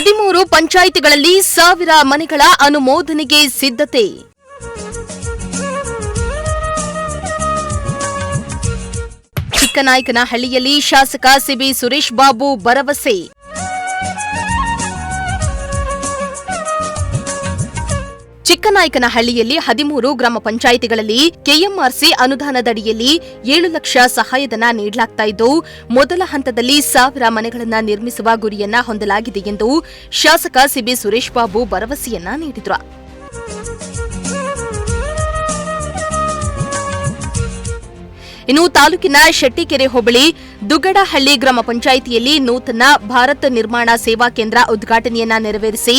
13 ಪಂಚಾಯಿತಿಗಳಲ್ಲಿ 1000 ಮನೆಗಳ ಅನುಮೋದನೆಗೆ ಸಿದ್ಧತೆ. ಚಿಕ್ಕನಾಯಕನಹಳ್ಳಿಯಲ್ಲಿ ಶಾಸಕ ಸಿಬಿ ಸುರೇಶ್ ಬಾಬು ಭರವಸೆ. ಚಿಕ್ಕನಾಯಕನಹಳ್ಳಿಯಲ್ಲಿ 13 ಗ್ರಾಮ ಪಂಚಾಯಿತಿಗಳಲ್ಲಿ ಕೆಎಂಆರ್ಸಿ ಅನುದಾನದಡಿಯಲ್ಲಿ 7 ಲಕ್ಷ ಸಹಾಯಧನ ನೀಡಲಾಗುತ್ತಿದ್ದು, ಮೊದಲ ಹಂತದಲ್ಲಿ 1000 ಮನೆಗಳನ್ನು ನಿರ್ಮಿಸುವ ಗುರಿಯನ್ನ ಹೊಂದಲಾಗಿದೆ ಎಂದು ಶಾಸಕ ಸಿಬಿ ಸುರೇಶ್ ಬಾಬು ಭರವಸೆಯನ್ನ ನೀಡಿದರು. ಇನ್ನು ತಾಲೂಕಿನ ಶೆಟ್ಟಿಕೆರೆ ಹೋಬಳಿ ದುಗ್ಗಡಹಳ್ಳಿ ಗ್ರಾಮ ಪಂಚಾಯಿತಿಯಲ್ಲಿ ನೂತನ ಭಾರತ್ ನಿರ್ಮಾಣ ಸೇವಾ ಕೇಂದ್ರ ಉದ್ಘಾಟನೆಯನ್ನ ನೆರವೇರಿಸಿ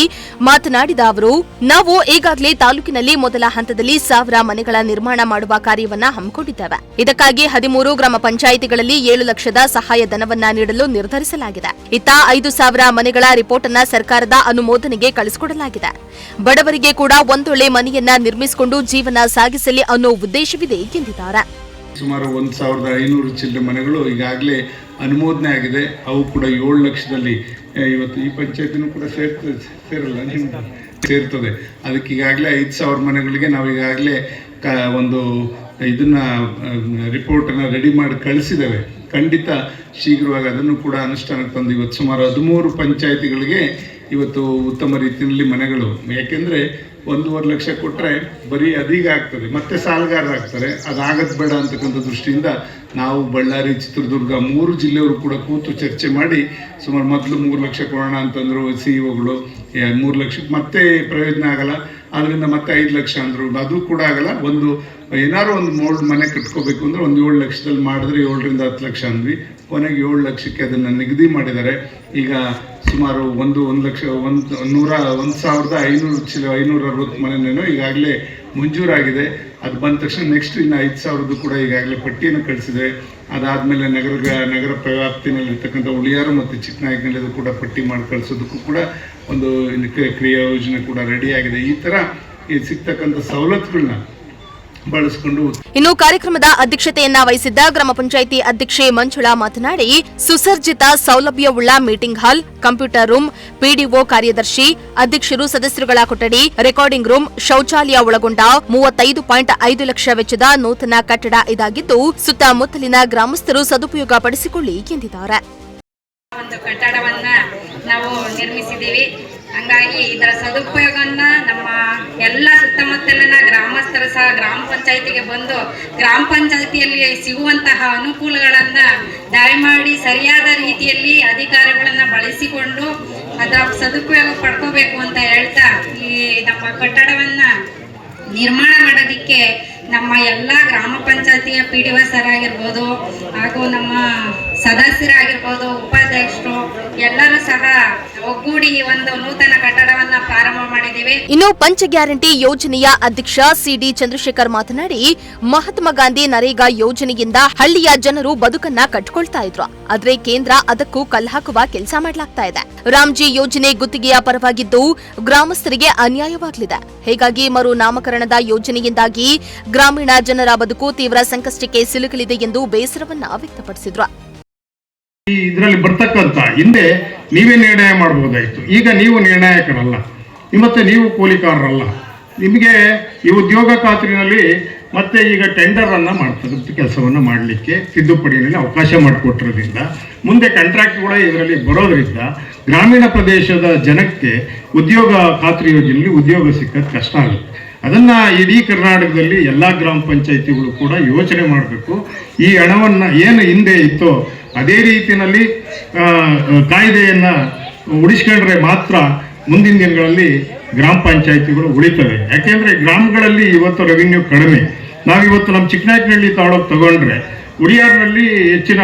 ಮಾತನಾಡಿದ ಅವರು, ನಾವು ಈಗಾಗಲೇ ತಾಲೂಕಿನಲ್ಲಿ ಮೊದಲ ಹಂತದಲ್ಲಿ 1000 ಮನೆಗಳ ನಿರ್ಮಾಣ ಮಾಡುವ ಕಾರ್ಯವನ್ನ ಹಮ್ಮಿಕೊಂಡಿದ್ದೇವೆ. ಇದಕ್ಕಾಗಿ 13 ಗ್ರಾಮ ಪಂಚಾಯಿತಿಗಳಲ್ಲಿ 7 ಲಕ್ಷದ ಸಹಾಯಧನವನ್ನ ನೀಡಲು ನಿರ್ಧರಿಸಲಾಗಿದೆ. ಇತ್ತ 5,000 ಮನೆಗಳ ರಿಪೋರ್ಟ್ ಅನ್ನ ಸರ್ಕಾರದ ಅನುಮೋದನೆಗೆ ಕಳಿಸಿಕೊಡಲಾಗಿದೆ. ಬಡವರಿಗೆ ಕೂಡ ಒಂದೊಳ್ಳೆ ಮನೆಯನ್ನ ನಿರ್ಮಿಸಿಕೊಂಡು ಜೀವನ ಸಾಗಿಸಲಿ ಅನ್ನೋ ಉದ್ದೇಶವಿದೆ ಎಂದಿದ್ದಾರೆ. ಸುಮಾರು 1,500 ಚಿಲ್ಲರೆ ಮನೆಗಳು ಈಗಾಗಲೇ ಅನುಮೋದನೆ ಆಗಿದೆ. ಅವು ಕೂಡ 7 ಲಕ್ಷದಲ್ಲಿ ಇವತ್ತು ಈ ಪಂಚಾಯತಿನೂ ಕೂಡ ಸೇರ್ತದೆ. ಅದಕ್ಕೆ ಈಗಾಗಲೇ 5,000 ಮನೆಗಳಿಗೆ ನಾವು ಈಗಾಗಲೇ ಒಂದು ಇದನ್ನ ರಿಪೋರ್ಟನ್ನು ರೆಡಿ ಮಾಡಿ ಕಳಿಸಿದ್ದೇವೆ. ಖಂಡಿತ ಶೀಘ್ರವಾಗಿ ಅದನ್ನು ಕೂಡ ಅನುಷ್ಠಾನಕ್ಕೆ ತಂದು ಇವತ್ತು ಸುಮಾರು 13 ಪಂಚಾಯತಿಗಳಿಗೆ ಇವತ್ತು ಉತ್ತಮ ರೀತಿಯಲ್ಲಿ ಮನೆಗಳು, ಯಾಕೆಂದರೆ 1.5 ಲಕ್ಷ ಕೊಟ್ಟರೆ ಬರೀ ಅದೀಗ ಆಗ್ತದೆ, ಮತ್ತೆ ಸಾಲಗಾರರಾಗ್ತಾರೆ. ಅದಾಗದು ಬೇಡ ಅಂತಕ್ಕಂಥ ದೃಷ್ಟಿಯಿಂದ ನಾವು ಬಳ್ಳಾರಿ, ಚಿತ್ರದುರ್ಗ 3 ಜಿಲ್ಲೆಯವರು ಕೂಡ ಕೂತು ಚರ್ಚೆ ಮಾಡಿ ಸುಮಾರು ಮೊದಲು 3 ಲಕ್ಷ ಕೊಡೋಣ ಅಂತಂದರು ಸಿಇಒಗಳು. 3 ಲಕ್ಷಕ್ಕೆ ಮತ್ತೆ ಪ್ರಯೋಜನ ಆಗಲ್ಲ, ಅದರಿಂದ ಮತ್ತೆ 5 ಲಕ್ಷ ಅಂದರು, ಅದು ಕೂಡ ಆಗಲ್ಲ. ಏನಾದ್ರು ಒಂದು ಮೋಲ್ಡ್ ಮನೆ ಕಟ್ಕೋಬೇಕು ಅಂದರೆ 7 ಲಕ್ಷದಲ್ಲಿ ಮಾಡಿದ್ರೆ 7ರಿಂದ 10 ಲಕ್ಷ ಅಂದ್ವಿ. ಕೊನೆಗೆ 7 ಲಕ್ಷಕ್ಕೆ ಅದನ್ನು ನಿಗದಿ ಮಾಡಿದ್ದಾರೆ. ಈಗ ಸುಮಾರು 1,560 ಮನೆಯೂ ಈಗಾಗಲೇ ಮಂಜೂರಾಗಿದೆ. ಅದು ಬಂದ ತಕ್ಷಣ ನೆಕ್ಸ್ಟ್ ಇನ್ನು 5,000 ಕೂಡ ಈಗಾಗಲೇ ಪಟ್ಟಿಯನ್ನು ಕಳಿಸಿದೆ. ಅದಾದಮೇಲೆ ನಗರ ವ್ಯಾಪ್ತಿನಲ್ಲಿರ್ತಕ್ಕಂಥ ಉಳಿಯಾರು ಮತ್ತು ಚಿಕ್ಕನಾಯಕನಹಳ್ಳಿ ಕೂಡ ಪಟ್ಟಿ ಮಾಡಿ ಕಳಿಸೋದಕ್ಕೂ ಕೂಡ ಒಂದು ಕ್ರಿಯಾ ಯೋಜನೆ ಕೂಡ ರೆಡಿಯಾಗಿದೆ. ಈ ಥರ ಸಿಗ್ತಕ್ಕಂಥ ಸವಲತ್ತುಗಳನ್ನ ಬಳಸಿಕೊಂಡು. ಇನ್ನು ಕಾರ್ಯಕ್ರಮದ ಅಧ್ಯಕ್ಷತೆಯನ್ನ ವಹಿಸಿದ್ದ ಗ್ರಾಮ ಪಂಚಾಯಿತಿ ಅಧ್ಯಕ್ಷೆ ಮಂಜುಳಾ ಮಾತನಾಡಿ, ಸುಸರ್ಜಿತ ಸೌಲಭ್ಯವುಳ್ಳ meeting hall, computer room, PDO ಕಾರ್ಯದರ್ಶಿ, ಅಧ್ಯಕ್ಷರು, ಸದಸ್ಯರುಗಳ ಕೊಠಡಿ, ರೆಕಾರ್ಡಿಂಗ್ ರೂಮ್, ಶೌಚಾಲಯ ಒಳಗೊಂಡ 35.5 ಲಕ್ಷ ವೆಚ್ಚದ ನೂತನ ಕಟ್ಟಡ ಇದಾಗಿದ್ದು, ಸುತ್ತಮುತ್ತಲಿನ ಗ್ರಾಮಸ್ಥರು ಸದುಪಯೋಗ ಪಡಿಸಿಕೊಳ್ಳಿ ಎಂದಿದ್ದಾರೆ. ಒಂದು ಕಟ್ಟಡವನ್ನ ನಾವು ನಿರ್ಮಿಸಿದ್ದೀವಿ. ಹಂಗಾಗಿ ಇದರ ಸದುಪಯೋಗವನ್ನ ನಮ್ಮ ಎಲ್ಲ ಸುತ್ತಮುತ್ತಲಿನ ಗ್ರಾಮಸ್ಥರು ಸಹ ಗ್ರಾಮ ಪಂಚಾಯಿತಿಗೆ ಬಂದು ಗ್ರಾಮ ಪಂಚಾಯಿತಿಯಲ್ಲಿ ಸಿಗುವಂತಹ ಅನುಕೂಲಗಳನ್ನ ದಯಮಾಡಿ ಸರಿಯಾದ ರೀತಿಯಲ್ಲಿ ಅಧಿಕಾರಿಗಳನ್ನ ಬಳಸಿಕೊಂಡು ಅದರ ಸದುಪಯೋಗ ಪಡ್ಕೋಬೇಕು ಅಂತ ಹೇಳ್ತಾ, ಈ ನಮ್ಮ ಕಟ್ಟಡವನ್ನ ನಿರ್ಮಾಣ ಮಾಡೋದಿಕ್ಕೆ ನಮ್ಮ ಎಲ್ಲ ಗ್ರಾಮ ಪಂಚಾಯತಿಯ ಪಿಡಿಒ ಸರ್ ಆಗಿರ್ಬೋದು, ಹಾಗೂ ನಮ್ಮ ಸದಸ್ಯರಾಗಿರ್ಬೋದು, ಉಪಾಧ್ಯಕ್ಷರು ಎಲ್ಲರೂ ಸಹ ಒಗ್ಗೂಡಿ ಒಂದು ನೂತನ ಕಟ್ಟಡವನ್ನ ಪ್ರಾರಂಭ ಮಾಡಿದ್ದೇವೆ. ಇನ್ನು ಪಂಚ ಗ್ಯಾರಂಟಿ ಯೋಜನೆಯ ಅಧ್ಯಕ್ಷ ಸಿಡಿ ಚಂದ್ರಶೇಖರ್ ಮಾತನಾಡಿ, ಮಹಾತ್ಮ ಗಾಂಧಿ ನರೇಗಾ ಯೋಜನೆಯಿಂದ ಹಳ್ಳಿಯ ಜನರು ಬದುಕನ್ನ ಕಟ್ಟಿಕೊಳ್ತಾ ಇದ್ರು. ಆದ್ರೆ ಕೇಂದ್ರ ಅದಕ್ಕೂ ಕಲ್ಹಾಕುವ ಕೆಲಸ ಮಾಡಲಾಗ್ತಾ ಇದೆ. ರಾಮ್ಜಿ ಯೋಜನೆ ಗುತ್ತಿಗೆಯ ಪರವಾಗಿದ್ದು ಗ್ರಾಮಸ್ಥರಿಗೆ ಅನ್ಯಾಯವಾಗಲಿದೆ. ಹೀಗಾಗಿ ಮರು ನಾಮಕರಣದ ಯೋಜನೆಯಿಂದಾಗಿ ಗ್ರಾಮೀಣ ಜನರ ಬದುಕು ತೀವ್ರ ಸಂಕಷ್ಟಕ್ಕೆ ಸಿಲುಕಲಿದೆ ಎಂದು ಬೇಸರವನ್ನ ವ್ಯಕ್ತಪಡಿಸಿದ್ರು. ಇದರಲ್ಲಿ ಬರ್ತಕ್ಕಂಥ ಹಿಂದೆ ನೀವೇ ನಿರ್ಣಯ ಮಾಡಬಹುದಾಯಿತು. ಈಗ ನೀವು ನಿರ್ಣಾಯಕರಲ್ಲ, ಮತ್ತೆ ನೀವು ಕೂಲಿಕಾರರಲ್ಲ. ನಿಮಗೆ ಈ ಉದ್ಯೋಗ ಖಾತ್ರಿನಲ್ಲಿ ಮತ್ತೆ ಈಗ ಟೆಂಡರ್ ಅನ್ನ ಮಾಡ್ತಕ್ಕಂಥ ಕೆಲಸವನ್ನು ಮಾಡಲಿಕ್ಕೆ ತಿದ್ದುಪಡಿಯಲ್ಲಿ ಅವಕಾಶ ಮಾಡಿಕೊಟ್ಟಿರೋದ್ರಿಂದ ಮುಂದೆ ಕಾಂಟ್ರಾಕ್ಟ್ಗಳು ಇದರಲ್ಲಿ ಬರೋದ್ರಿಂದ ಗ್ರಾಮೀಣ ಪ್ರದೇಶದ ಜನಕ್ಕೆ ಉದ್ಯೋಗ ಖಾತ್ರಿ ಯೋಜನೆಯಲ್ಲಿ ಉದ್ಯೋಗ ಸಿಕ್ಕದು ಕಷ್ಟ ಆಗುತ್ತೆ. ಅದನ್ನು ಇಡೀ ಕರ್ನಾಟಕದಲ್ಲಿ ಎಲ್ಲ ಗ್ರಾಮ ಪಂಚಾಯಿತಿಗಳು ಕೂಡ ಯೋಚನೆ ಮಾಡಬೇಕು. ಈ ಹಣವನ್ನು ಏನು ಹಿಂದೆ ಇತ್ತೋ ಅದೇ ರೀತಿಯಲ್ಲಿ ಕಾಯ್ದೆಯನ್ನು ಉಳಿಸ್ಕೊಂಡ್ರೆ ಮಾತ್ರ ಮುಂದಿನ ದಿನಗಳಲ್ಲಿ ಗ್ರಾಮ ಪಂಚಾಯಿತಿಗಳು ಉಳಿತವೆ. ಯಾಕೆಂದರೆ ಗ್ರಾಮಗಳಲ್ಲಿ ಇವತ್ತು ರೆವಿನ್ಯೂ ಕಡಿಮೆ. ನಾವಿವತ್ತು ನಮ್ಮ ಚಿಕ್ಕನಾಯಕನಹಳ್ಳಿ ತಾಲೂಕು ತಗೊಂಡ್ರೆ ಉಳಿಯಾರಿನಲ್ಲಿ ಹೆಚ್ಚಿನ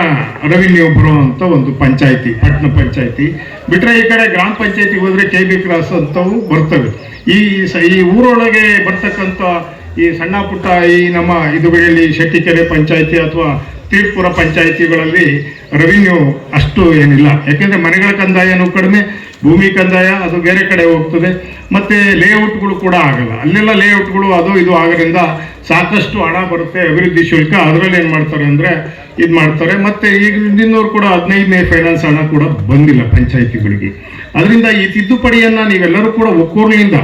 ರೆವಿನ್ಯೂ ಬರುವಂಥ ಒಂದು ಪಂಚಾಯಿತಿ ಪಟ್ಟಣ ಪಂಚಾಯಿತಿ ಬಿಟ್ಟರೆ, ಈ ಕಡೆ ಗ್ರಾಮ ಪಂಚಾಯಿತಿಗೆ ಹೋದರೆ KB ಕ್ರಾಸ್ ಅಂತವು ಬರ್ತವೆ. ಈ ಊರೊಳಗೆ ಬರ್ತಕ್ಕಂಥ ಈ ಸಣ್ಣ ಪುಟ್ಟ ಈ ನಮ್ಮ ಇದುಗಳಲ್ಲಿ ಶೆಟ್ಟಿಕೆರೆ ಪಂಚಾಯಿತಿ ಅಥವಾ ತೀರ್ಪುರ ಪಂಚಾಯಿತಿಗಳಲ್ಲಿ ರೆವಿನ್ಯೂ ಅಷ್ಟು ಏನಿಲ್ಲ. ಯಾಕೆಂದರೆ ಮನೆಗಳ ಕಂದಾಯನೂ ಕಡಿಮೆ, ಭೂಮಿ ಕಂದಾಯ ಅದು ಬೇರೆ ಕಡೆ ಹೋಗ್ತದೆ, ಮತ್ತು ಲೇಔಟ್ಗಳು ಕೂಡ ಆಗಲ್ಲ. ಅಲ್ಲೆಲ್ಲ ಲೇಔಟ್ಗಳು ಅದು ಇದು ಆಗೋದ್ರಿಂದ ಸಾಕಷ್ಟು ಹಣ ಬರುತ್ತೆ ಅಭಿವೃದ್ಧಿ ಶುಲ್ಕ, ಅದರಲ್ಲಿ ಏನು ಮಾಡ್ತಾರೆ ಅಂದರೆ ಇದು ಮಾಡ್ತಾರೆ. ಮತ್ತು ಈಗ ಹಿಂದಿನವ್ರು ಕೂಡ 15ನೇ ಫೈನಾನ್ಸ್ ಹಣ ಕೂಡ ಬಂದಿಲ್ಲ ಪಂಚಾಯಿತಿಗಳಿಗೆ. ಅದರಿಂದ ಈ ತಿದ್ದುಪಡಿಯನ್ನು ನೀವೆಲ್ಲರೂ ಕೂಡ ಒಕ್ಕೂರಿನಿಂದ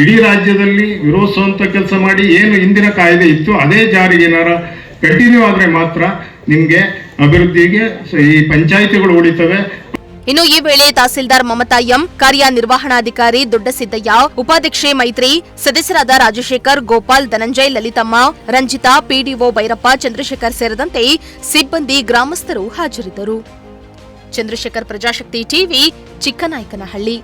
ಇಡೀ ರಾಜ್ಯದಲ್ಲಿ ವಿರೋಧಿಸುವಂಥ ಕೆಲಸ ಮಾಡಿ, ಏನು ಹಿಂದಿನ ಕಾಯ್ದೆ ಇತ್ತು ಅದೇ ಜಾರಿಗೆ ಏನಾರ ಕಂಟಿನ್ಯೂ ಆದರೆ ಮಾತ್ರ ನಿಮಗೆ ಅಭಿವೃದ್ಧಿಗೆ ಈ ಪಂಚಾಯಿತಿಗಳು ಉಳಿತವೆ. ಇನ್ನು ಈ ವೇಳೆ ತಹಸೀಲ್ದಾರ್ ಮಮತಾ ಎಂ, ಕಾರ್ಯನಿರ್ವಹಣಾಧಿಕಾರಿ ದೊಡ್ಡಸಿದ್ದಯ್ಯ, ಉಪಾಧ್ಯಕ್ಷೆ ಮೈತ್ರಿ, ಸದಸ್ಯರಾದ ರಾಜಶೇಖರ್, ಗೋಪಾಲ್, ಧನಂಜಯ್, ಲಲಿತಮ್ಮ, ರಂಜಿತಾ, ಪಿಡಿಒ ಭೈರಪ್ಪ, ಚಂದ್ರಶೇಖರ್ ಸೇರಿದಂತೆ ಸಿಬ್ಬಂದಿ, ಗ್ರಾಮಸ್ಥರು ಹಾಜರಿದ್ದರು. ಚಂದ್ರಶೇಖರ್, ಪ್ರಜಾಶಕ್ತಿ ಟಿವಿ, ಚಿಕ್ಕನಾಯಕನಹಳ್ಳಿ.